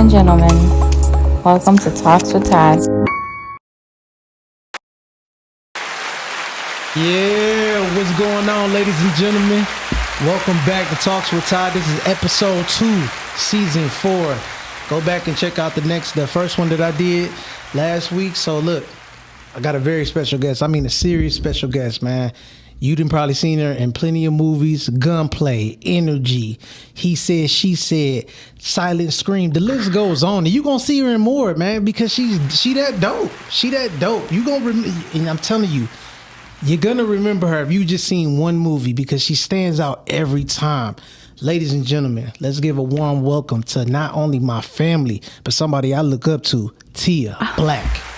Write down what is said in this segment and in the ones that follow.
and gentlemen, welcome to Talks with Todd. Yeah, what's going on, ladies and gentlemen? Welcome back to Talks with Todd. This is episode 2, season 4. Go back and check out the first one that I did last week. So look, I got a very special guest. I mean, a serious special guest, man. You done probably seen her in plenty of movies. Gunplay, Energy, He Said, She Said, Silent Scream. The list goes on. And you gonna see her in more, man, because she that dope. She that dope. You gonna and I'm telling you, you're gonna remember her if you just seen one movie, because she stands out every time. Ladies and gentlemen, let's give a warm welcome to not only my family, but somebody I look up to, Tia Blaque.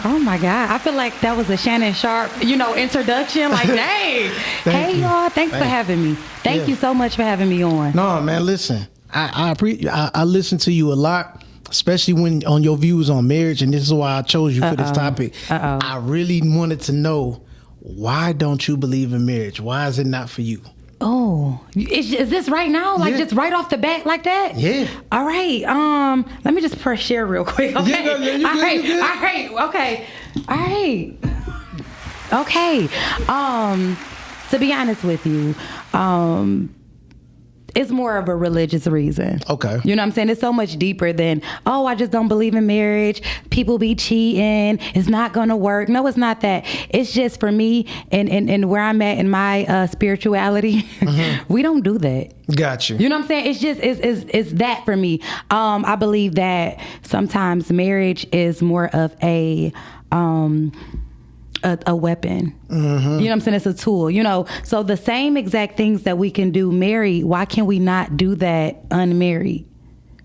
Oh my God. I feel like that was a Shannon Sharp, introduction. Like, dang. Hey, y'all. Thanks for having me. Thank you so much for having me on. No, man, listen. I listen to you a lot, especially when on your views on marriage, and this is why I chose you for this topic. I really wanted to know, why don't you believe in marriage? Why is it not for you? Oh, is this right now? Like, just right off the bat like that? Yeah. All right. Let me just press share real quick. Okay. Yeah, All right. Okay. To be honest with you, it's more of a religious reason. Okay. You know what I'm saying? It's so much deeper than, I just don't believe in marriage. People be cheating. It's not going to work. No, it's not that. It's just for me and where I'm at in my spirituality, we don't do that. Got you. You know what I'm saying? It's just, it's that for me. I believe that sometimes marriage is more of a weapon. You know what I'm saying? It's a tool, so the same exact things that we can do married, why can we not do that unmarried?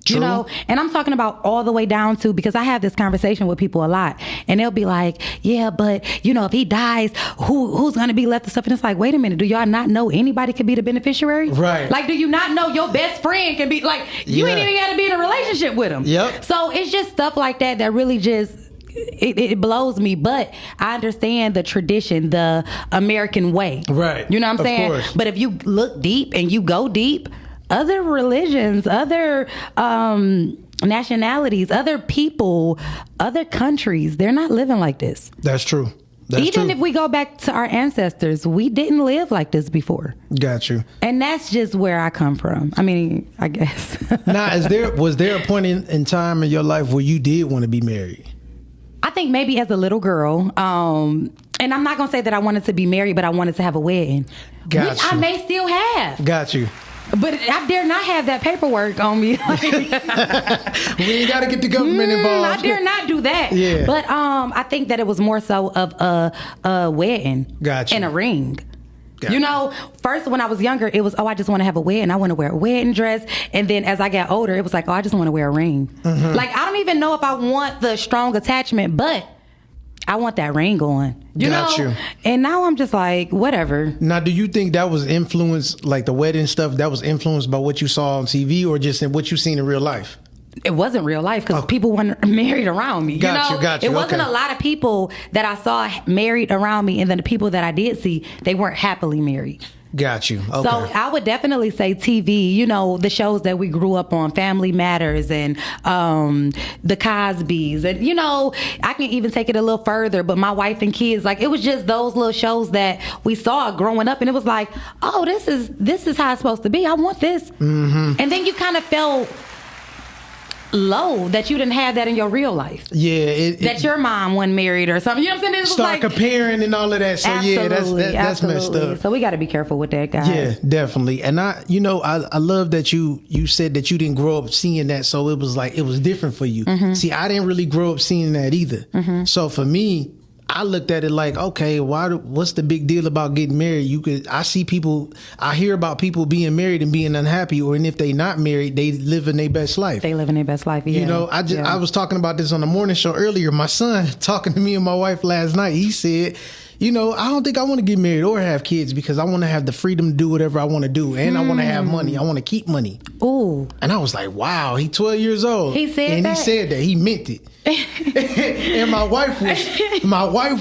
True. And I'm talking about all the way down to, because I have this conversation with people a lot, and they'll be like, yeah, but if he dies, who's going to be left with stuff? And it's like, wait a minute, do y'all not know anybody could be the beneficiary? Right. Like, do you not know your best friend can be, like, you ain't even got to be in a relationship with him. Yep. So it's just stuff like that really just, it blows me, but I understand the tradition, the American way. Right. You know what I'm saying? Course. But if you look deep and you go deep, other religions, other nationalities, other people, other countries, they're not living like this. That's true. Even if we go back to our ancestors, we didn't live like this before. Got you. And that's just where I come from. I mean, I guess. Now, was there a point in time in your life where you did want to be married? I think maybe as a little girl, and I'm not going to say that I wanted to be married, but I wanted to have a wedding. Got which you. I may still have. Got you. But I dare not have that paperwork on me. We ain't got to get the government involved. I dare not do that. Yeah. But I think that it was more so of a wedding. Got you. And a ring. First when I was younger, it was, I just want to have a wedding. I want to wear a wedding dress. And then as I got older, it was like, I just want to wear a ring. Like, I don't even know if I want the strong attachment, but I want that ring on. Got you. And now I'm just like, whatever. Now, do you think that was influenced, like the wedding stuff, that was influenced by what you saw on TV or just in what you seen in real life? It wasn't real life because people weren't married around me. Got you. It wasn't a lot of people that I saw married around me, and then the people that I did see, they weren't happily married. Got you. Okay. So I would definitely say TV, the shows that we grew up on, Family Matters and the Cosbys. And, I can even take it a little further, but My Wife and Kids, like, it was just those little shows that we saw growing up. And it was like, oh, this is how it's supposed to be. I want this. And then you kind of felt low that you didn't have that in your real life. Yeah. That your mom wasn't married or something. You know what I'm saying? Start comparing and all of that. So absolutely, that's messed up. So we got to be careful with that, guys. Yeah, definitely. And I love that you said that you didn't grow up seeing that. So it was like, it was different for you. See, I didn't really grow up seeing that either. So for me, I looked at it like, okay, what's the big deal about getting married? I hear about people being married and being unhappy, or and if they not married, they living their best life. They living their best life, yeah. I was talking about this on the morning show earlier. My son talking to me and my wife last night, he said, I don't think I want to get married or have kids because I want to have the freedom to do whatever I want to do. And I want to have money. I want to keep money. Ooh. And I was like, wow, he's 12 years old. He said that. He meant it. And my wife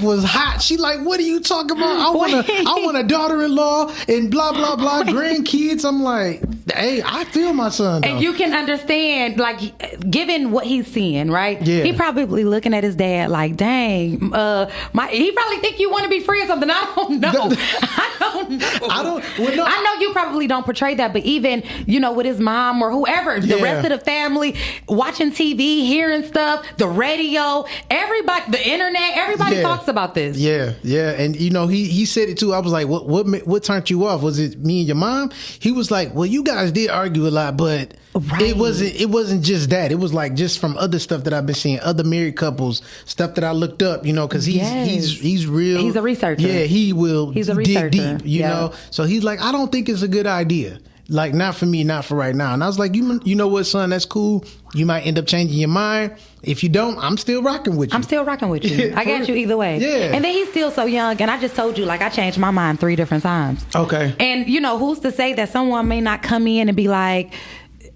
was hot. She like, what are you talking about? I want a daughter-in-law and blah, blah, blah, grandkids. I'm like, Hey, I feel my son, though. And you can understand, like, given what he's seeing, right? Yeah. He probably looking at his dad like, dang, he probably think you want to be free or something. I don't know. I don't know. Well, no. I know you probably don't portray that, but even, with his mom or whoever, the rest of the family, watching TV, hearing stuff, the radio, everybody, the internet, everybody talks about this. Yeah, yeah. And, he said it too. I was like, what turned you off? Was it me and your mom? He was like, well, you guys did argue a lot, but it wasn't just that. It was like just from other stuff that I've been seeing, other married couples, stuff that I looked up, because he's real. He's a researcher. Yeah, he's a researcher. Dig deep, you know. So he's like, I don't think it's a good idea. Like, not for me, not for right now. And I was like, you know what, son, that's cool. You might end up changing your mind. If you don't, I'm still rocking with you. I'm still rocking with you. I got you either way. Yeah. And then he's still so young. And I just told you, like, I changed my mind 3 different times. Okay. And, who's to say that someone may not come in and be like,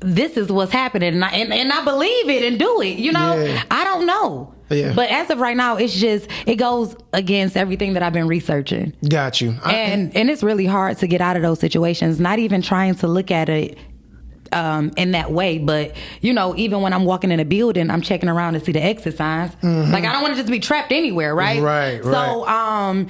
this is what's happening. And I believe it and do it. Yeah. I don't know. Yeah. But as of right now, it goes against everything that I've been researching. Got you. And it's really hard to get out of those situations, not even trying to look at it in that way. But, even when I'm walking in a building, I'm checking around to see the exit signs. Mm-hmm. Like, I don't want to just be trapped anywhere, right? Right. So,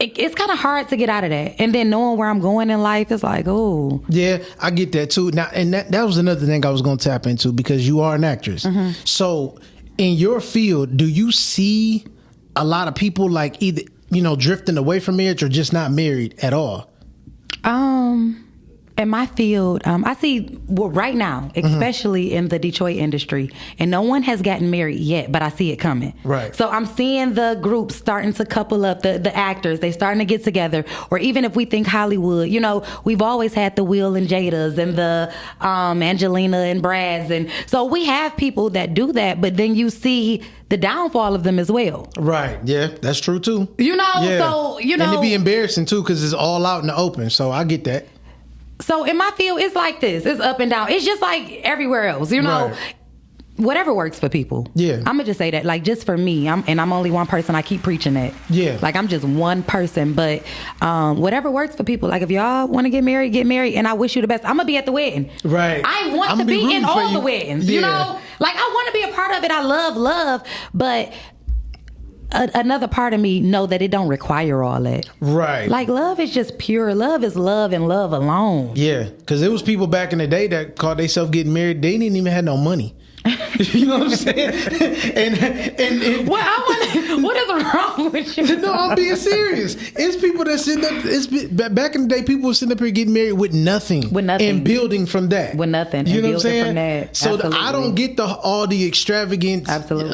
it's kind of hard to get out of that. And then knowing where I'm going in life, it's like, oh. Yeah, I get that too. Now, and that was another thing I was going to tap into, because you are an actress. Mm-hmm. So in your field, do you see a lot of people like either, drifting away from marriage or just not married at all? In my field, I see right now, especially in the Detroit industry, and no one has gotten married yet, but I see it coming. Right. So I'm seeing the groups starting to couple up, the actors, they starting to get together. Or even if we think Hollywood, we've always had the Will and Jadas and the Angelina and Brads. And so we have people that do that, but then you see the downfall of them as well. Right. Yeah, that's true too. Yeah. So, And it'd be embarrassing too, because it's all out in the open. So I get that. So in my field, it's like this. It's up and down. It's just like everywhere else, Right. Whatever works for people. Yeah. I'm going to just say that, like, just for me, I'm only one person. I keep preaching that. Yeah. Like, I'm just one person, but whatever works for people. Like, if y'all want to get married, and I wish you the best. I'm going to be at the wedding. Right. I want to be in all the weddings, Like, I want to be a part of it. I love, but another part of me know that it don't require all that. Right. Like, love is just pure. Love is love and love alone. Yeah, because there was people back in the day that called themselves getting married. They didn't even have no money. You know what I'm saying? and what is wrong with you? No, I'm being serious. It's people that sitting up. Back in the day, people were sitting up here getting married with nothing, and building from that. With nothing, you and know what I'm saying? From that. So I don't get all the extravagant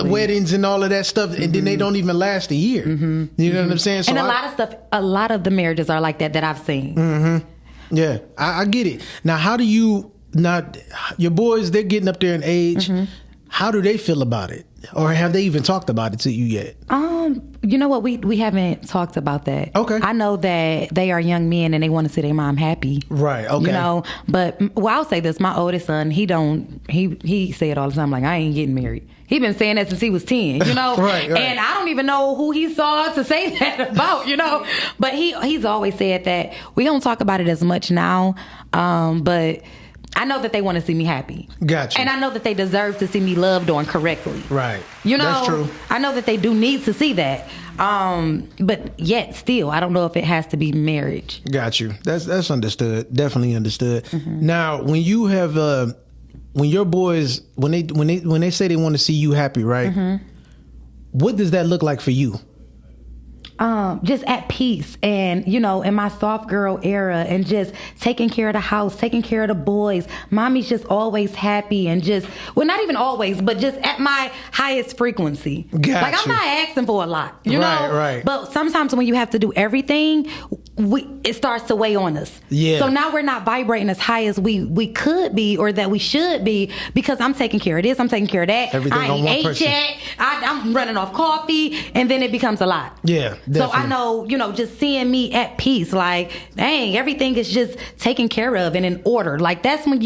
weddings and all of that stuff, and then they don't even last a year. Mm-hmm. You know what I'm saying? So and a lot of the marriages are like that I've seen. Mm-hmm. Yeah, I get it. Now, how do you? Not your boys, they're getting up there in age. Mm-hmm. How do they feel about it? Or have they even talked about it to you yet? You know what? We haven't talked about that. Okay. I know that they are young men and they want to see their mom happy. Right. Okay. But I'll say this: my oldest son, he say it all the time. Like, I ain't getting married. He been saying that since he was 10. Right. And I don't even know who he saw to say that about. But he's always said that. We don't talk about it as much now. But I know that they want to see me happy. Gotcha. And I know that they deserve to see me loved on correctly. Right. That's true. I know that they do need to see that. But yet still, I don't know if it has to be marriage. Got you. That's understood. Definitely understood. Mm-hmm. Now, when you have when your boys when they say they want to see you happy, right? Mm-hmm. What does that look like for you? Just at peace and, in my soft girl era and just taking care of the house, taking care of the boys. Mommy's just always happy and not even always, but just at my highest frequency. Gotcha. Like, I'm not asking for a lot, you know? Right. But sometimes when you have to do everything, it starts to weigh on us. Yeah. So now we're not vibrating as high as we could be or that we should be because I'm taking care of this, I'm taking care of that. Everything I on ain't one ate person. yet. I'm running off coffee, and then it becomes a lot. Yeah. Definitely. So I know, just seeing me at peace, like, dang, everything is just taken care of and in order. Like, that's when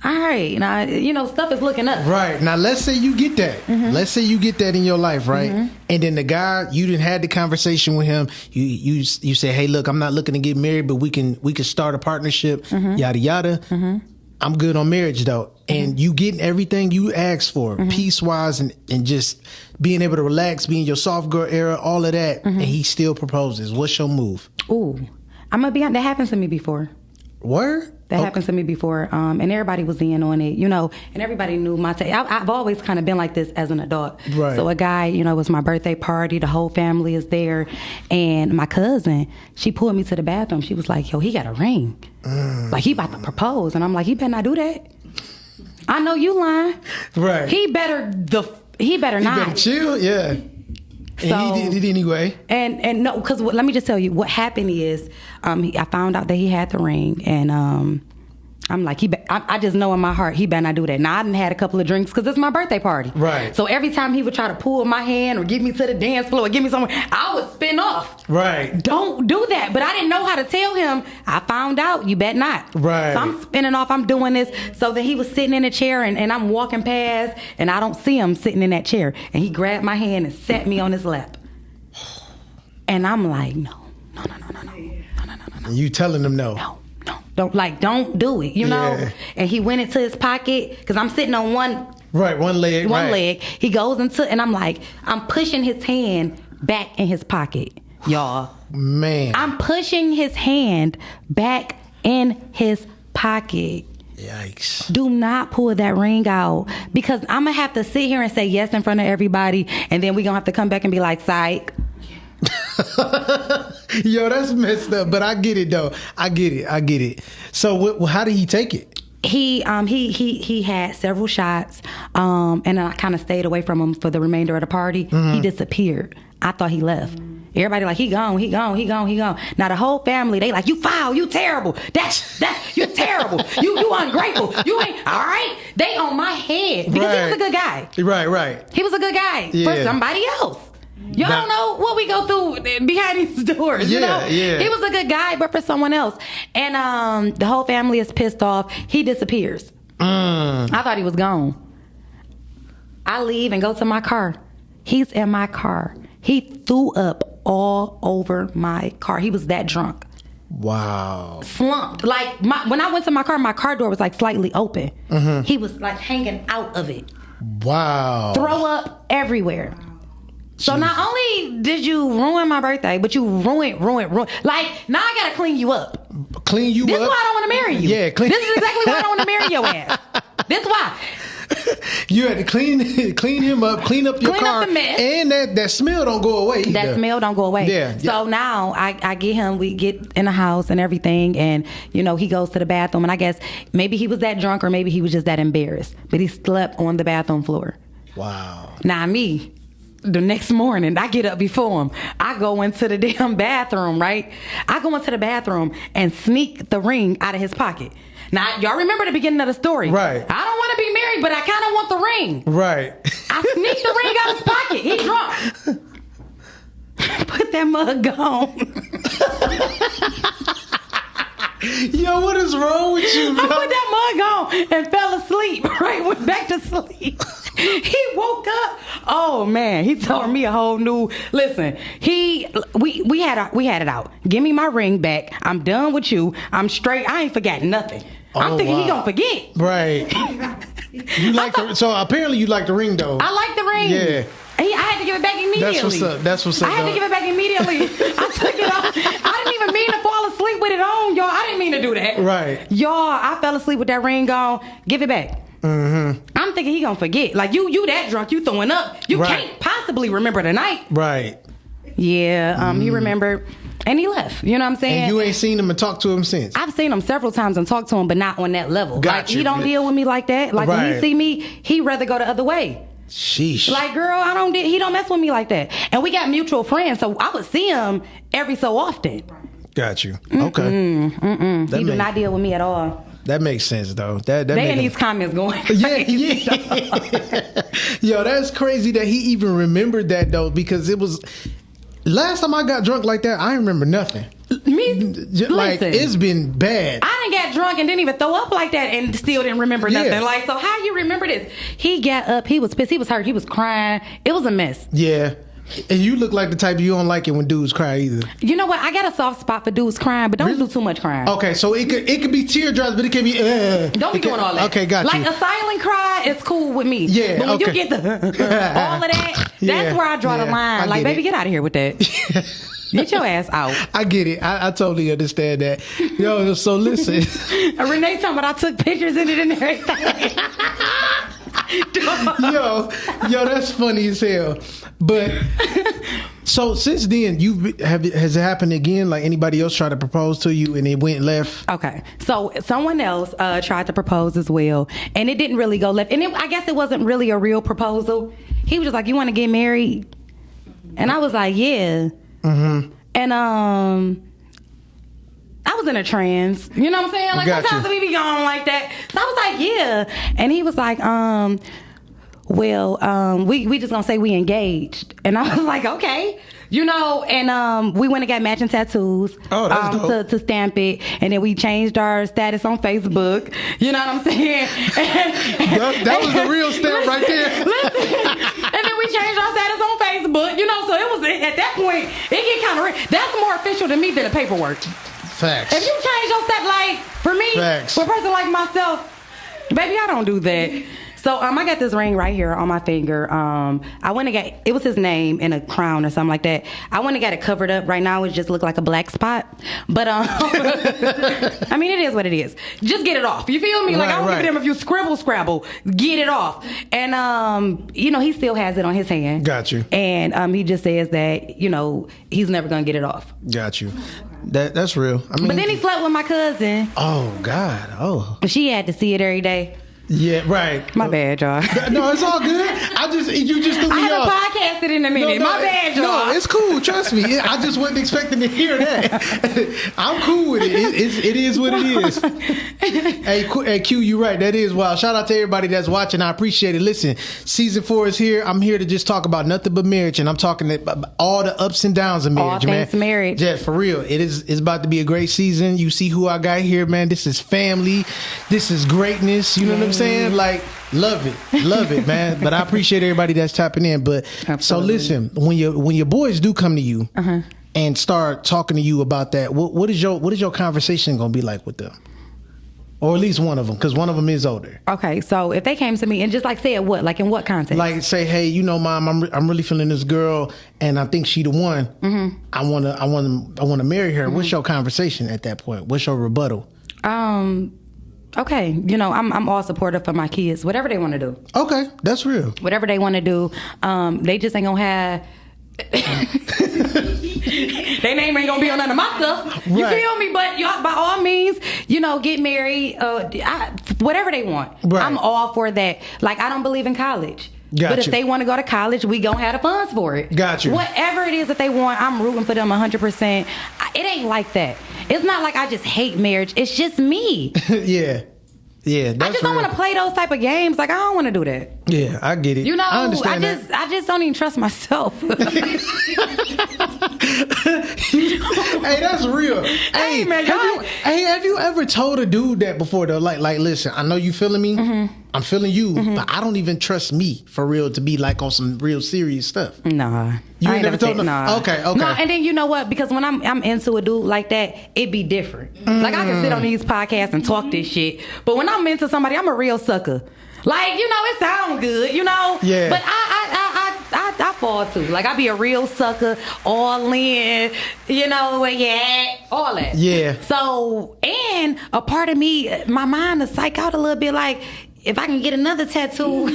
all right, now, you know, stuff is looking up. Right. Now, let's say you get that. Mm-hmm. Let's say you get that in your life, right? Mm-hmm. And then the guy, you didn't had the conversation with him. You say, hey, look, I'm not looking to get married, but we can start a partnership, Mm-hmm. yada, yada. Mm-hmm. I'm good on marriage, though. And you getting everything you asked for, Mm-hmm. peace-wise, and just being able to relax, being your soft girl era, all of that, Mm-hmm. and he still proposes. What's your move? Ooh, I'm gonna be honest. That happened to me before. Word? That happened to me before, and everybody was in on it, you know, and everybody knew my take. I've always kind of been like this as an adult. Right. So a guy, you know, it was my birthday party, the whole family is there, and my cousin, she pulled me to the bathroom. She was like, yo, he got a ring. Like, he about to propose. And I'm like, he better not do that. I know you lying. Right. He better not. He better chill, yeah. And So, he did it anyway. And no, because let me just tell you what happened is I found out that he had the ring, and I'm like, I just know in my heart he better not do that. Now I done had a couple of drinks because it's my birthday party. Right. So every time he would try to pull my hand or get me to the dance floor or get me somewhere, I would spin off. Right. Don't do that. But I didn't know how to tell him. I found out. You bet not. Right. So I'm spinning off. I'm doing this. So then he was sitting in a chair, and I'm walking past, and I don't see him sitting in that chair. And he grabbed my hand and sat me on his lap. And I'm like, no. And you telling them no. No. Don't do it, you know? Yeah. And he went into his pocket, because I'm sitting on one leg. leg. He goes into, and I'm like, I'm pushing his hand back in his pocket, y'all. Man. I'm pushing his hand back in his pocket. Yikes. Do not pull that ring out, because I'm going to have to sit here and say yes in front of everybody, and then we're going to have to come back and be like, psych. Yo, that's messed up, but I get it though. I get it. So how did he take it? He had several shots, and I kind of stayed away from him for the remainder of the party. He disappeared. I thought he left. Everybody like, he gone. Now the whole family, they like, you foul, you terrible. That's you're terrible. You ungrateful. You ain't all right. They on my head because he was a good guy. Right. He was a good guy for somebody else. Y'all don't know what we go through behind these doors. You know? He was a good guy, but for someone else. And the whole family is pissed off. He disappears. I thought he was gone. I leave and go to my car. He's in my car. He threw up all over my car. He was that drunk. Wow. Slumped. Like, when I went to my car door was like slightly open. He was like hanging out of it. Wow. Throw up everywhere. So not only did you ruin my birthday, but you ruined. Like, now I gotta clean you up. Clean you This up? is why I don't want to marry you. Yeah, This is exactly why I don't want to marry your ass. This is why. You had to clean him up, clean up your Clean car, up the mess. and that smell don't go away either. That smell don't go away. Yeah. So now I get him. We get in the house and everything, and you know he goes to the bathroom, and I guess maybe he was that drunk or maybe he was just that embarrassed, but he slept on the bathroom floor. Wow. Now me. The next morning, I get up before him. I go into the damn bathroom, right? I go into the bathroom and sneak the ring out of his pocket. Now, y'all remember the beginning of the story. Right. I don't want to be married, but I kind of want the ring. Right. I sneak the ring out of his pocket. He drunk. Put that mug on. Yo, what is wrong with you? I put that mug on and fell asleep, right? Went back to sleep. He woke up. Oh man, he told me a whole new. Listen, we had it out. Give me my ring back. I'm done with you. I'm straight. I ain't forgot nothing. I'm thinking he gonna forget. Right. So apparently you like the ring though. I like the ring. Yeah. I had to give it back immediately. That's what's up. I had to give it back immediately. I took it off. I didn't even mean to fall asleep with it on, y'all. I didn't mean to do that. Right. Y'all, I fell asleep with that ring on. Give it back. I'm thinking he gonna forget. Like, you that drunk, you throwing up. You can't possibly remember the night. Right. Yeah, he remembered. And he left. You know what I'm saying? And you ain't seen him and talked to him since? I've seen him several times and talked to him, but not on that level. Gotcha. Like, he don't deal with me like that. Like, when he see me, he rather go the other way. Sheesh. Like, girl, he don't mess with me like that. And we got mutual friends, so I would see him every so often. Got you. Okay. He do not deal with me at all. That makes sense, though. They in these comments going. Yeah. Yo, that's crazy that he even remembered that, though, because it was... Last time I got drunk like that, I ain't remember nothing. Listen, it's been bad. I done got drunk and didn't even throw up like that and still didn't remember nothing. Like, so how you remember this? He got up, he was pissed, he was hurt, he was crying. It was a mess. Yeah. And you look like the type you don't like it when dudes cry either. You know what? I got a soft spot for dudes crying, but don't do too much crying. Okay, so it could be teardrops, but it can be. Don't be doing all that. Okay, got you. Like a silent cry is cool with me. Yeah, but when you okay. get the all of that, that's where I draw the line. Like, baby, get out of here with that. Get your ass out. I get it. I totally understand that. Yo, so listen. Renee talking about I took pictures in it and everything. yo, that's funny as hell. But so since then, has it happened again? Like anybody else tried to propose to you and it went left? Okay, so someone else tried to propose as well, and it didn't really go left. And I guess it wasn't really a real proposal. He was just like, "You want to get married?" And I was like, "Yeah." Mm-hmm. And I was in a trance. You know what I'm saying? Like sometimes we be going like that. So I was like, "Yeah," and he was like, we just gonna say we engaged. And I was like, okay. You know, and we went and got matching tattoos. Oh, that's dope. To stamp it. And then we changed our status on Facebook. You know what I'm saying? That was the real stamp right there. And then we changed our status on Facebook. You know, so it was at that point, it get kind of that's more official to me than the paperwork. Facts. If you change your status, like for me, for a person like myself, baby, I don't do that. So I got this ring right here on my finger. I went and got it was his name in a crown or something like that. I went and got it covered up. Right now it just look like a black spot. But I mean, it is what it is. Just get it off. You feel me? Like I don't give a damn if you scrabble, get it off. And you know, he still has it on his hand. Got you. And he just says that, you know, he's never gonna get it off. Got you. That's real. I mean, but then he slept with my cousin. Oh God. Oh. She had to see it every day. Yeah, right. My bad, y'all. No, it's all good. You just threw me off. I haven't podcasted in a minute. My bad, y'all. No, it's cool. Trust me. I just wasn't expecting to hear that. I'm cool with it. It is what it is. Hey, Q, you right. That is wild. Shout out to everybody that's watching. I appreciate it. Listen, season 4 is here. I'm here to just talk about nothing but marriage, and I'm talking about all the ups and downs of marriage, all things marriage. Yeah, for real. It's about to be a great season. You see who I got here, man. This is family. This is greatness. You know what I'm saying? Like, love it, man. But I appreciate everybody that's tapping in. But absolutely. So listen, when your boys do come to you and start talking to you about that, what is your conversation gonna be like with them? Or at least one of them, because one of them is older. Okay, so if they came to me and just like said what, like in what context? Like say, hey, you know, Mom, I'm really feeling this girl, and I think she the one. Mm-hmm. I wanna marry her. Mm-hmm. What's your conversation at that point? What's your rebuttal? Okay, you know, I'm all supportive for my kids. Whatever they want to do. Okay, that's real. Whatever they want to do, they just ain't gonna have. Their name ain't gonna be on none of my stuff. You feel me? But y'all, by all means, you know, get married. Whatever they want, I'm all for that. Like, I don't believe in college. But if they want to go to college, we gonna have the funds for it. Got you. Whatever it is that they want, I'm rooting for them 100%. It ain't like that. It's not like I just hate marriage. It's just me. Yeah. Yeah, that's I just don't want to play those type of games. Like, I don't want to do that. Yeah, I get it. You know, I just don't even trust myself. Hey, that's real. Hey, man, have you ever told a dude that before though? Like, listen, I know you feeling me. Mm-hmm. I'm feeling you, but I don't even trust me for real to be like on some real serious stuff. Nah. You ain't never told me? Nah. Okay. No, and then you know what? Because when I'm into a dude like that, it be different. Like, I can sit on these podcasts and talk this shit, but when I'm into somebody, I'm a real sucker. Like, you know, it sounds good, you know? Yeah. But I fall too. Like, I be a real sucker, all in, you know, all that. Yeah. So, and a part of me, my mind is psych out a little bit, like, if I can get another tattoo.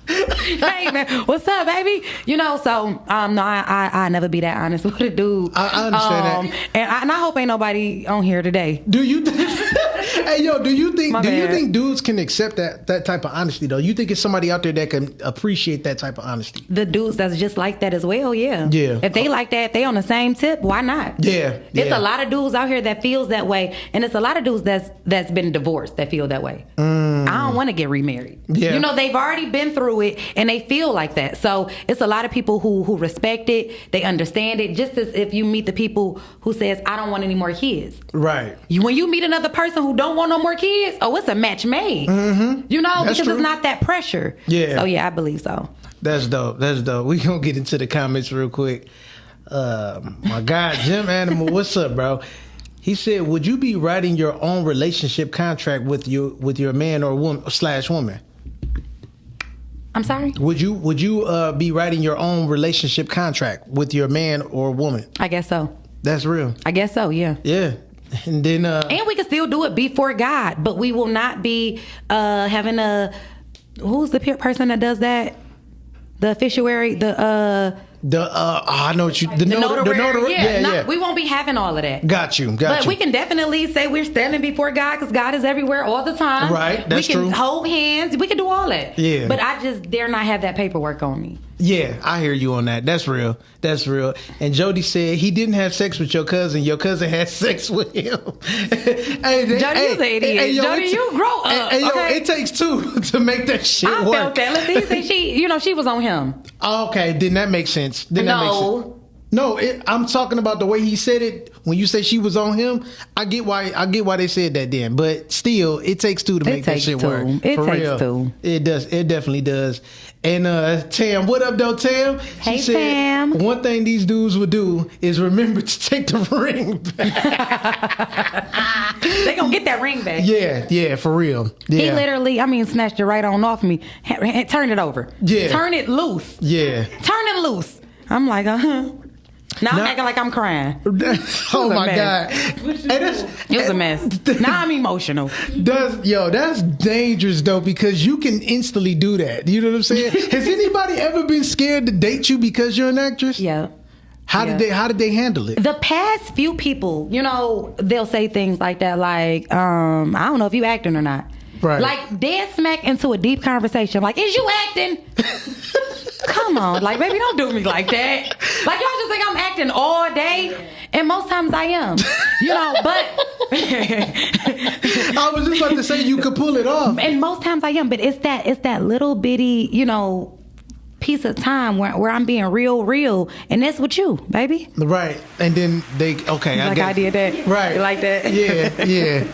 Hey, man, what's up, baby? You know, so, no, I never be that honest with a dude. I understand that. And I hope ain't nobody on here today. Do you? Hey, yo, Yo, do you think My do you bad. think dudes can accept that type of honesty though? You think it's somebody out there that can appreciate that type of honesty? The dudes that's just like that as well, yeah. Yeah. If they like that, they on the same tip, why not? Yeah. It's a lot of dudes out here that feels that way, and it's a lot of dudes that's been divorced that feel that way. I don't want to get remarried. Yeah. You know, they've already been through it, and they feel like that. So it's a lot of people who respect it, they understand it, just as if you meet the people who says, I don't want any more kids. Right. When you meet another person who don't want no more kids, it's a match made. You know, That's because true. it's not that pressure. Yeah. So yeah, I believe so. That's dope. That's dope. We gonna get into the comments real quick. My guy Jim Animal, what's up, bro? He said, "Would you be writing your own relationship contract with your man or woman/woman? I'm sorry? Would you be writing your own relationship contract with your man or woman? I guess so. That's real. I guess so, yeah. Yeah. And then And we can still do it before God, but we will not be having who's the person that does that? The officiary, I know what you the notary. Yeah. We won't be having all of that. Got you. But we can definitely say we're standing before God because God is everywhere all the time. Right, that's we can true. hold hands. We can do all that. Yeah. But I just dare not have that paperwork on me. Yeah, I hear you on that. That's real. That's real. And Jody said he didn't have sex with your cousin. Your cousin had sex with him. Jody, you's an idiot. Jody, you grow up. Okay? It takes two to make that shit I work. felt that. Let's see, she was on him. Okay, then that makes sense. No, I'm talking about the way he said it. When you say she was on him, I get why they said that then. But still, it takes two to make that shit work. It For takes real. two. It does. It definitely does. And Tam, what up, though, Tam? Hey, she said, Tam. one thing these dudes would do is remember to take the ring back. They gonna get that ring back. Yeah, for real. Yeah. He literally, snatched it right on off me. Turn it over. Yeah. Turn it loose. Yeah. Turn it loose. I'm like, Now I'm acting like I'm crying. Oh my mess. God. It was a mess. Now I'm emotional. That's dangerous though, because you can instantly do that. You know what I'm saying? Has anybody ever been scared to date you because you're an actress? Yeah. How did they handle it? The past few people, they'll say things like that, like, I don't know if you acting or not. Right. Like dead smack into a deep conversation. Like, is you acting? Come on, like, baby, don't do me like that. Like, y'all just think I'm acting all day, and most times I am, but I was just about to say you could pull it off, and most times I am, but it's that little bitty, piece of time where I'm being real, and that's with you, baby. Right? And then I did that, right? You like that? Yeah.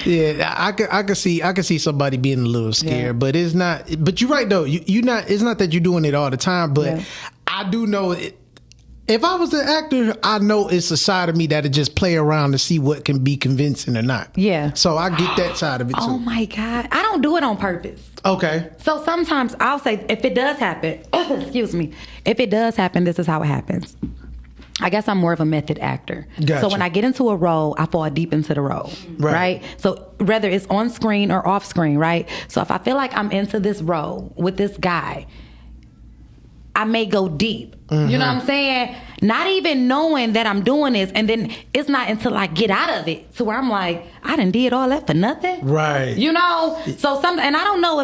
Yeah, I could see somebody being a little scared, but it's not. But you're right though. You not. It's not that you're doing it all the time, but I do know it. If I was an actor, I know it's a side of me that'll just play around to see what can be convincing or not. Yeah. So I get that side of it too. Oh my God, I don't do it on purpose. Okay. So sometimes I'll say, if it does happen, excuse me, if it does happen, this is how it happens. I guess I'm more of a method actor. Gotcha. So when I get into a role, I fall deep into the role, right? So whether it's on screen or off screen, right? So if I feel like I'm into this role with this guy, I may go deep. Mm-hmm. You know what I'm saying? Not even knowing that I'm doing this, and then it's not until I get out of it to where I'm like, I done did all that for nothing. Right. So and I don't know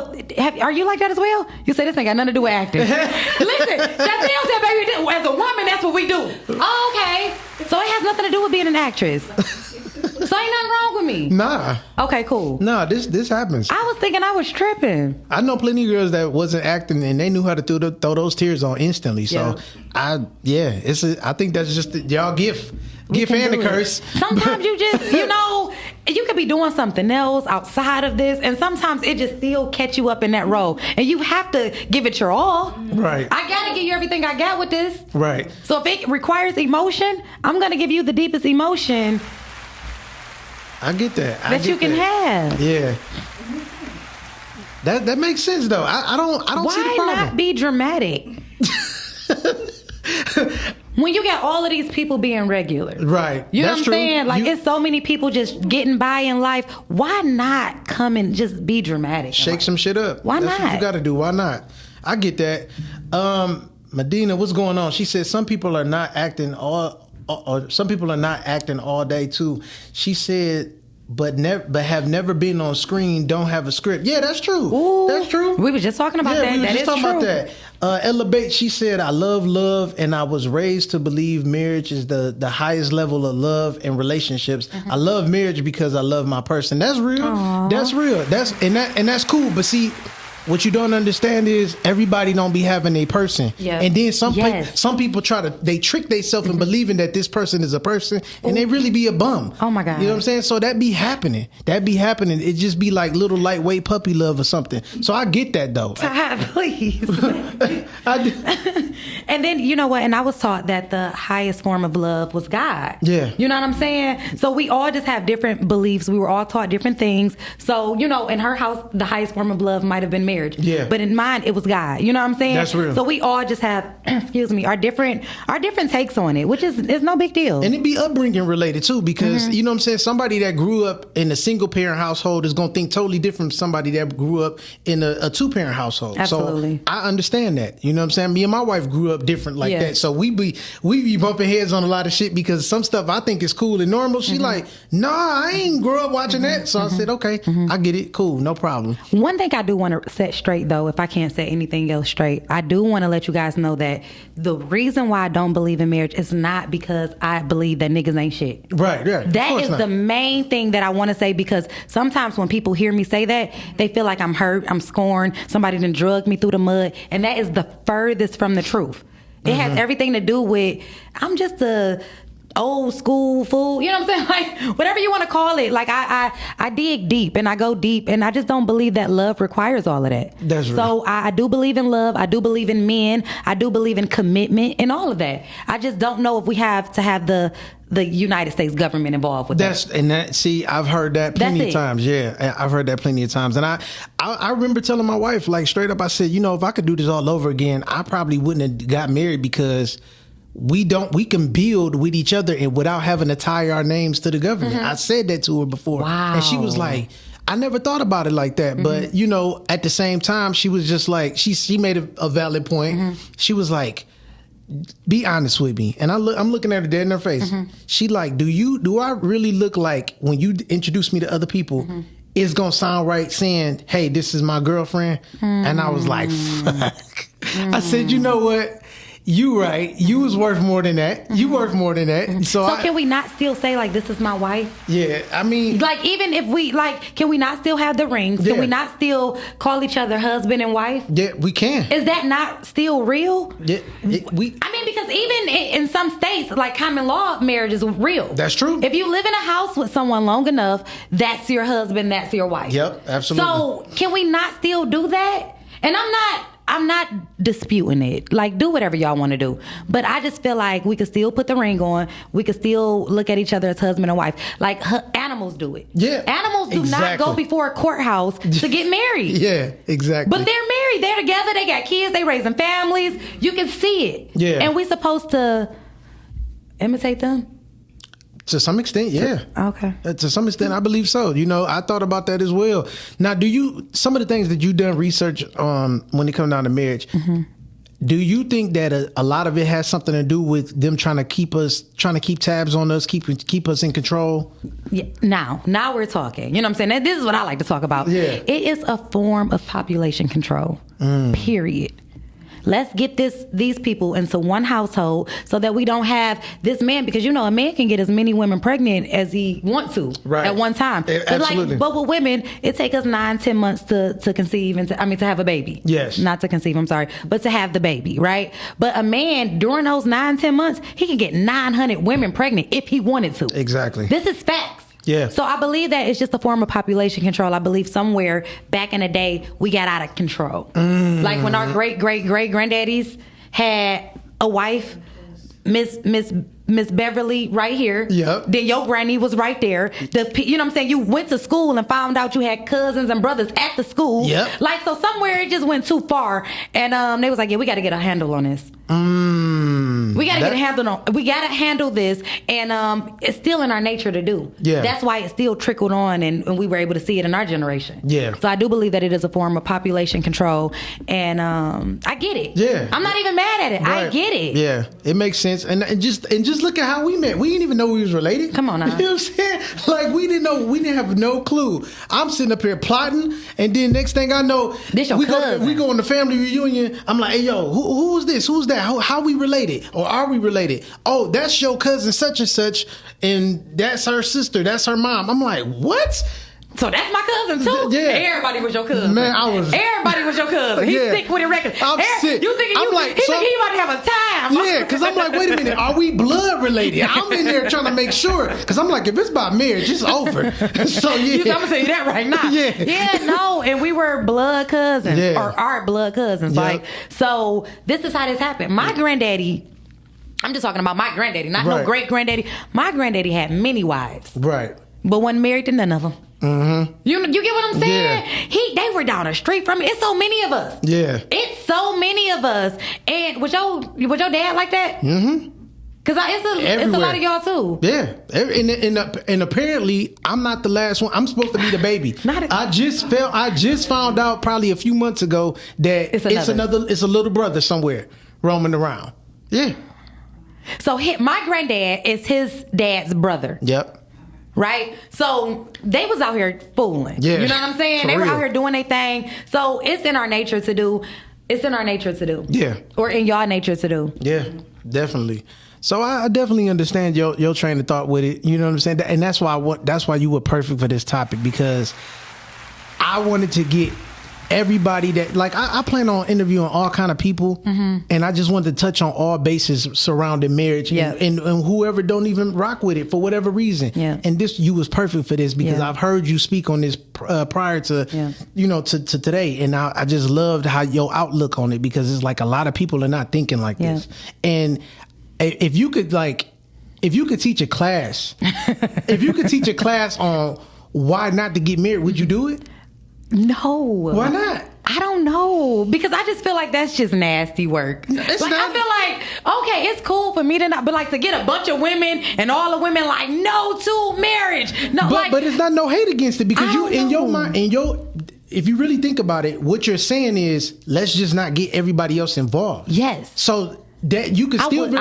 are you like that as well? You say this ain't got nothing to do with acting. Listen, that's said, baby, as a woman, that's what we do. Oh, okay. So it has nothing to do with being an actress. So ain't nothing wrong with me. Nah. Okay, cool. Nah, this happens. I was thinking I was tripping. I know plenty of girls that wasn't acting and they knew how to throw those tears on instantly. So I think that's just y'all gift and a curse. Sometimes you just you could be doing something else outside of this, and sometimes it just still catch you up in that role, and you have to give it your all. Right. I gotta give you everything I got with this. Right. So if it requires emotion, I'm gonna give you the deepest emotion. I get that. That you can have. Yeah. That makes sense though. I don't see the problem. Why not be dramatic? When you got all of these people being regular. Right. You know That's what I'm true. saying? Like, it's so many people just getting by in life. Why not come and just be dramatic? Shake some shit up. Why That's not? what you got to do. Why not? I get that. Medina, what's going on? She said some people are not acting all day too. She said, but have never been on screen, don't have a script. Yeah, that's true. Ooh, that's true. We were just talking about that. We were That just is talking true. about that. Ella Bates, she said, I love love, and I was raised to believe marriage is the highest level of love and relationships. I love marriage because I love my person. That's real. Aww. That's real. That's cool. But see, what you don't understand is everybody don't be having a person. Yeah. And then some people they trick themselves in believing that this person is a person, and they really be a bum. Oh my God. You know what I'm saying? So that be happening. It just be like little lightweight puppy love or something. So I get that though. Todd, please. I do. And then, you know what? And I was taught that the highest form of love was God. Yeah. You know what I'm saying? So we all just have different beliefs. We were all taught different things. So, you know, in her house, the highest form of love might have been marriage. Yeah. But in mine, it was God. You know what I'm saying? That's real. So we all just have, excuse me, our different takes on it, which is no big deal. And it be upbringing related too, because you know what I'm saying, somebody that grew up in a single parent household is gonna think totally different from somebody that grew up in a 2-parent household. Absolutely. So I understand that. You know what I'm saying? Me and my wife grew up different like Yeah. that. So we be bumping heads on a lot of shit because some stuff I think is cool and normal. She like, nah, I ain't grew up watching that. So I said, okay, I get it. Cool, no problem. One thing I do want to set straight, though, if I can't set anything else straight, I do want to let you guys know that the reason why I don't believe in marriage is not because I believe that niggas ain't shit. Right, yeah. That is the main thing that I want to say, because sometimes when people hear me say that, they feel like I'm hurt, I'm scorned, somebody done drugged me through the mud, and that is the furthest from the truth. It has everything to do with, I'm just a old school fool, you know what I'm saying? Like, whatever you want to call it. Like, I dig deep and I go deep, and I just don't believe that love requires all of that. That's right. So I do believe in love. I do believe in men. I do believe in commitment and all of that. I just don't know if we have to have the United States government involved with that. See, I've heard that plenty of times. Yeah, I've heard that plenty of times. And I remember telling my wife, like, straight up, I said, you know, if I could do this all over again, I probably wouldn't have got married, because we can build with each other and without having to tie our names to the government. I said that to her before. Wow. And she was like, I never thought about it like that. But, you know, at the same time, she was just like, she made a valid point. She was like, be honest with me. And I'm looking at her dead in her face. She like, do I really look like, when you introduce me to other people, it's gonna sound right saying, hey, this is my girlfriend? And I was like, fuck. I said, you know what? You right. You was worth more than that. You worth more than that. So can we not still say, like, this is my wife? Yeah, I mean, like, even if we, like, can we not still have the rings? Can we not still call each other husband and wife? Yeah, we can. Is that not still real? Yeah, I mean, because even in some states, like common law marriage is real. That's true. If you live in a house with someone long enough, that's your husband, that's your wife. Yep, absolutely. So can we not still do that? And I'm not disputing it. Like, do whatever y'all want to do. But I just feel like we could still put the ring on. We could still look at each other as husband and wife. Like, animals do it. Yeah. Animals do not go before a courthouse to get married. Yeah, exactly. But they're married. They're together. They got kids. They raising families. You can see it. Yeah. And we supposed to imitate them? To some extent, yeah. Okay. To some extent, I believe so. You know, I thought about that as well. Now, some of the things that you done research when it comes down to marriage, do you think that a lot of it has something to do with them trying to keep tabs on us, keep us in control? Yeah. Now we're talking. You know what I'm saying? This is what I like to talk about. Yeah. It is a form of population control. Period. Let's get these people into one household so that we don't have this man, because, you know, a man can get as many women pregnant as he wants to at one time. Absolutely. But with women, it takes us 9-10 months to conceive and to have a baby. Yes. Not to conceive, I'm sorry, but to have the baby, right? But a man, during those 9-10 months, he can get 900 women pregnant if he wanted to. Exactly. This is facts. Yeah. So I believe that it's just a form of population control. I believe somewhere back in the day we got out of control. Like when our great granddaddies had a wife, Miss Beverly right here. Yep. Then your granny was right there. You know what I'm saying? You went to school and found out you had cousins and brothers at the school. Yep. Like, so somewhere it just went too far, and they was like, yeah, we got to get a handle on this. We got to get a handle on. We got to handle this, and it's still in our nature to do. Yeah. That's why it still trickled on, and we were able to see it in our generation. Yeah. So I do believe that it is a form of population control, and I get it. Yeah. I'm not even mad at it. Right. I get it. Yeah, it makes sense, and just just look at how we met. We didn't even know we was related. Come on now. You know what I'm saying? Like, we didn't have no clue. I'm sitting up here plotting, and then next thing I know, this your we cousin. go on the family reunion. I'm like, hey, yo, who is this? Who's that? How we related? Or are we related? Oh, that's your cousin such and such, and that's her sister. That's her mom. I'm like, what? So that's my cousin too? Yeah. Everybody was your cousin. Man, Everybody was your cousin. He's sick with it record. I'm sick. You thinking I'm like, he about to have a time. Yeah, because I'm like, wait a minute, are we blood related? I'm in there trying to make sure. Because I'm like, if it's about marriage, it's over. So, yeah. I'm going to tell you that right now. Yeah, no. And we were blood cousins. Yeah. Or our blood cousins. Yep. Like, so this is how this happened. My granddaddy, I'm just talking about my granddaddy, not no great granddaddy. My granddaddy had many wives. Right. But wasn't married to none of them. Mm-hmm. You get what I'm saying? Yeah. They were down the street from me. It's so many of us. Yeah. It's so many of us. And was your dad like that? Mm-hmm. Because it's a lot of y'all too. Yeah. And apparently I'm not the last one. I'm supposed to be the baby. I just found out probably a few months ago that it's a little brother somewhere roaming around. Yeah. So my granddad is his dad's brother. Yep. Right? So they was out here fooling. Yeah. You know what I'm saying? They were out here doing their thing. So it's in our nature to do. Yeah. Or in y'all nature to do. Yeah, definitely. So I definitely understand your train of thought with it. You know what I'm saying? And that's why you were perfect for this topic, because I wanted to get everybody that, like, I plan on interviewing all kind of people, and I just wanted to touch on all bases surrounding marriage, and whoever don't even rock with it for whatever reason. Yeah. And you was perfect for this, because I've heard you speak on this prior to to today, and I just loved how your outlook on it, because it's like a lot of people are not thinking like this. And if you could teach a class, on why not to get married, would you do it? No. Why not? I don't know, because I just feel like that's just nasty work. I feel like, okay, it's cool for me to not, but like to get a bunch of women and all the women like no to marriage. No, but it's not no hate against it, because your mind, if you really think about it, what you're saying is, let's just not get everybody else involved. Yes. So that you could still.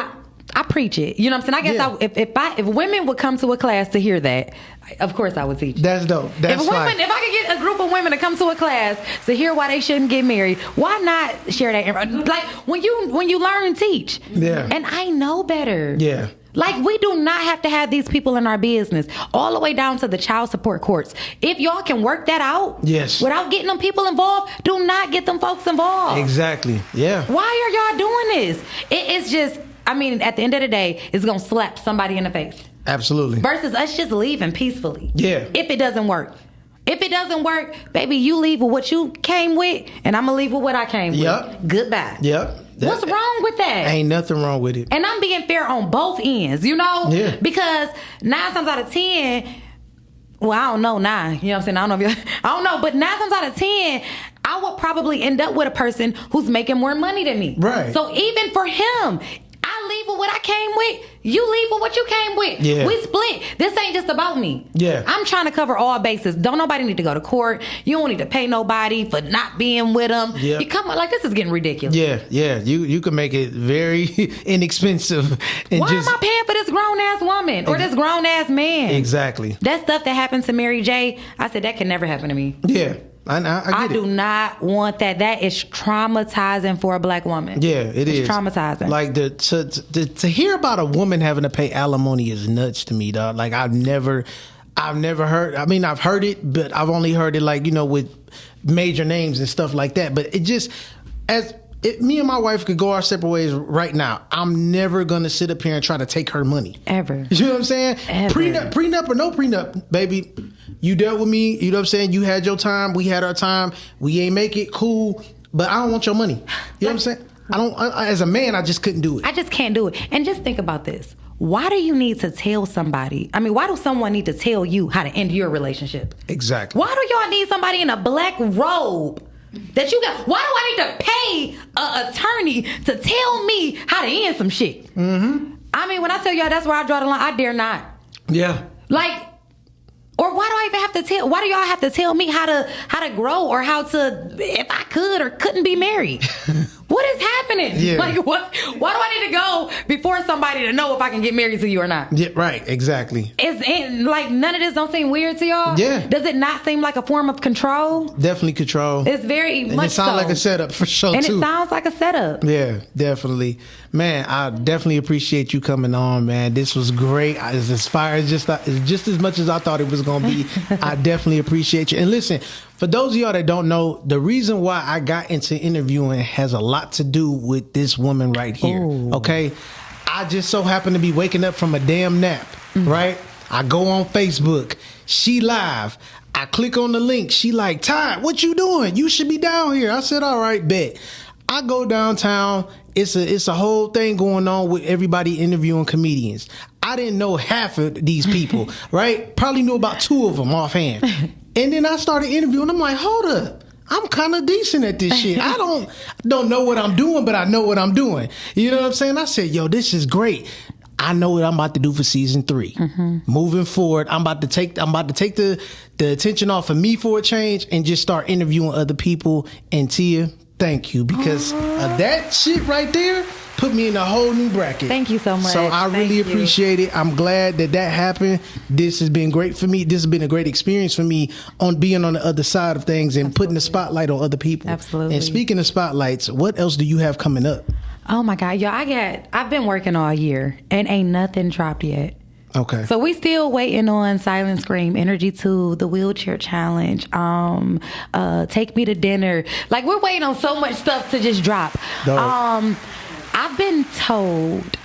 I preach it. You know what I'm saying? I guess if women would come to a class to hear that, of course I would teach it. That's dope. That's fine. If I could get a group of women to come to a class to hear why they shouldn't get married, why not share that? Like when you learn, teach. Yeah. And I know better. Yeah. Like, we do not have to have these people in our business, all the way down to the child support courts. If y'all can work that out, without getting them people involved, do not get them folks involved. Exactly. Yeah. Why are y'all doing this? It's just, I mean, at the end of the day, it's gonna slap somebody in the face. Absolutely. Versus us just leaving peacefully. Yeah. If it doesn't work. If it doesn't work, baby, you leave with what you came with, and I'm gonna leave with what I came with. Goodbye. Yep. What's wrong with that? Ain't nothing wrong with it. And I'm being fair on both ends, you know? Yeah. Because 9 times out of 10, well, I don't know now. You know what I'm saying? I don't know. But 9 times out of 10, I would probably end up with a person who's making more money than me. Right. So even for him, I leave with what I came with. You leave with what you came with. Yeah. We split. This ain't just about me. Yeah. I'm trying to cover all bases. Don't nobody need to go to court. You don't need to pay nobody for not being with them. Yeah. You come like, this is getting ridiculous. Yeah. You can make it very inexpensive. And why am I paying for this grown ass woman or this grown ass man? Exactly. That stuff that happened to Mary J, I said that can never happen to me. Yeah. I do not want that. That is traumatizing for a black woman. Yeah, it's traumatizing. Like to hear about a woman having to pay alimony is nuts to me, dog. Like I've never heard. I mean, I've heard it, but I've only heard it like, with major names and stuff like that. But it just me and my wife could go our separate ways right now. I'm never gonna sit up here and try to take her money ever. You know what I'm saying? Ever. Prenup or no prenup, baby. You dealt with me. You know what I'm saying? You had your time. We had our time. We ain't make it cool, but I don't want your money. You know what I'm saying? As a man, I just couldn't do it. I just can't do it. And just think about this. Why do you need to tell somebody? I mean, why do someone need to tell you how to end your relationship? Exactly. Why do y'all need somebody in a black robe that you got? Why do I need to pay an attorney to tell me how to end some shit? Mm-hmm. I mean, when I tell y'all that's where I draw the line, I dare not. Yeah. Like, or why do I even have to tell? Why do y'all have to tell me how to grow or how to, if I could or couldn't be married? What is happening? happening? Yeah. Like, what? Why do I need to go before somebody to know if I can get married to you or not? Yeah, right, exactly. Like, none of this don't seem weird to y'all? Yeah. Does it not seem like a form of control? Definitely control. It's very and much it sounds so. like a setup for sure, and too. it sounds like a setup. Yeah, definitely. Man, I definitely appreciate you coming on, man. This was great. It's as fire as just as much as I thought it was going to be. I definitely appreciate you. And listen, for those of y'all that don't know, the reason why I got into interviewing has a lot to do with this woman right here. Ooh. Okay? I just so happen to be waking up from a damn nap, right? I go on Facebook. She live. I click on the link. She like, Todd, what you doing? You should be down here. I said, all right, bet. I go downtown. It's a whole thing going on with everybody interviewing comedians. I didn't know half of these people, right? Probably knew about 2 of them offhand. And then I started interviewing. I'm like, hold up. I'm kind of decent at this shit. I don't know what I'm doing, but I know what I'm doing. You know what I'm saying? I said, yo, this is great. I know what I'm about to do for season 3. Moving forward, I'm about to take the attention off of me for a change and just start interviewing other people. And Tia, thank you, because that shit right there put me in a whole new bracket. Thank you so much. So I really appreciate it. I'm glad that happened. This has been great for me. This has been a great experience for me on being on the other side of things and putting the spotlight on other people. Absolutely. And speaking of spotlights, what else do you have coming up? Oh my God, yo, I've been working all year and ain't nothing dropped yet. Okay. So we still waiting on Silent Scream, Energy 2, the Wheelchair Challenge, Take Me to Dinner. Like, we're waiting on so much stuff to just drop. Dope. I've been told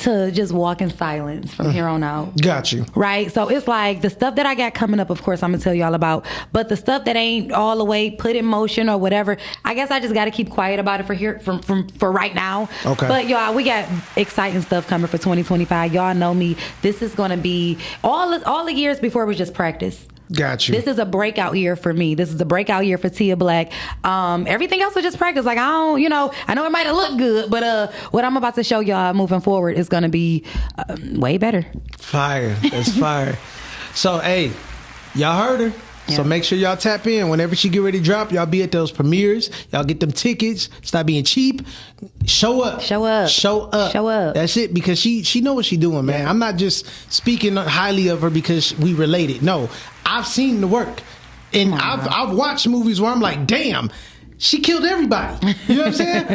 to just walk in silence from here on out. Got you. Right? So it's like the stuff that I got coming up, of course, I'm going to tell y'all about. But the stuff that ain't all the way put in motion or whatever, I guess I just got to keep quiet about it for right now. Okay. But y'all, we got exciting stuff coming for 2025. Y'all know me. This is going to be all the years before was just practice. Got you. This is a breakout year for me. This is a breakout year for Tia Blaque. Everything else was just practice. Like, I know it might have looked good, but what I'm about to show y'all moving forward is going to be way better. Fire. That's fire. So, hey, y'all heard her. Yeah. So make sure y'all tap in. Whenever she get ready to drop, y'all be at those premieres. Y'all get them tickets. Stop being cheap. Show up. Show up. Show up. Show up. That's it, because she know what she doing, man. I'm not just speaking highly of her because we related. No, I've seen the work. And I've watched movies where I'm like, damn, she killed everybody. You know what I'm saying?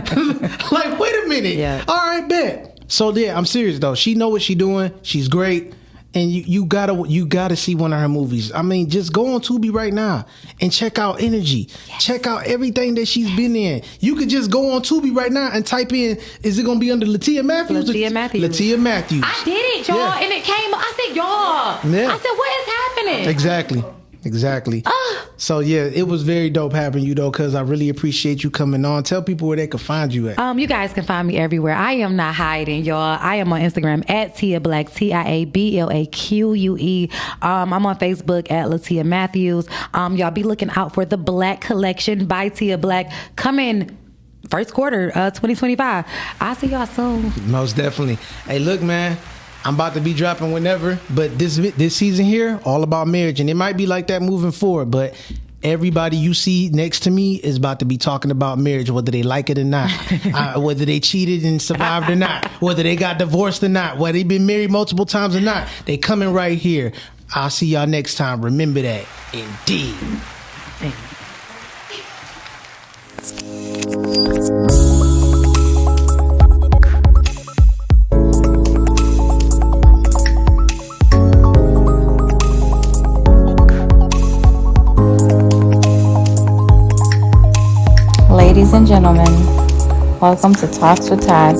Like, wait a minute. Yeah. All right, bet. So yeah, I'm serious though. She know what she doing. She's great. And you gotta see one of her movies. I mean, just go on Tubi right now and check out Energy. Yes. Check out everything that she's been in. You could just go on Tubi right now and type in, is it gonna be under Latia Matthews? Latia Matthews. Latia Matthews. I did it, y'all, Yeah. and it came. I said, y'all. Yeah. I said, what is happening? Exactly. So yeah, it was very dope having you though, because I really appreciate you coming on. Tell people where they can find you at. You guys can find me everywhere. I am not hiding, y'all. I am on Instagram at Tia Blaque, TIABLAQUE. I'm on Facebook at Latia Matthews. Y'all be looking out for the Blaque Collection by Tia Blaque coming first quarter 2025. I'll see y'all soon. Most definitely. Hey, look, man. I'm about to be dropping whenever, but this season here, all about marriage. And it might be like that moving forward, but everybody you see next to me is about to be talking about marriage, whether they like it or not, whether they cheated and survived or not, whether they got divorced or not, whether they've been married multiple times or not. They coming right here. I'll see y'all next time. Remember that. Indeed. Ladies and gentlemen, welcome to Talks with Todd.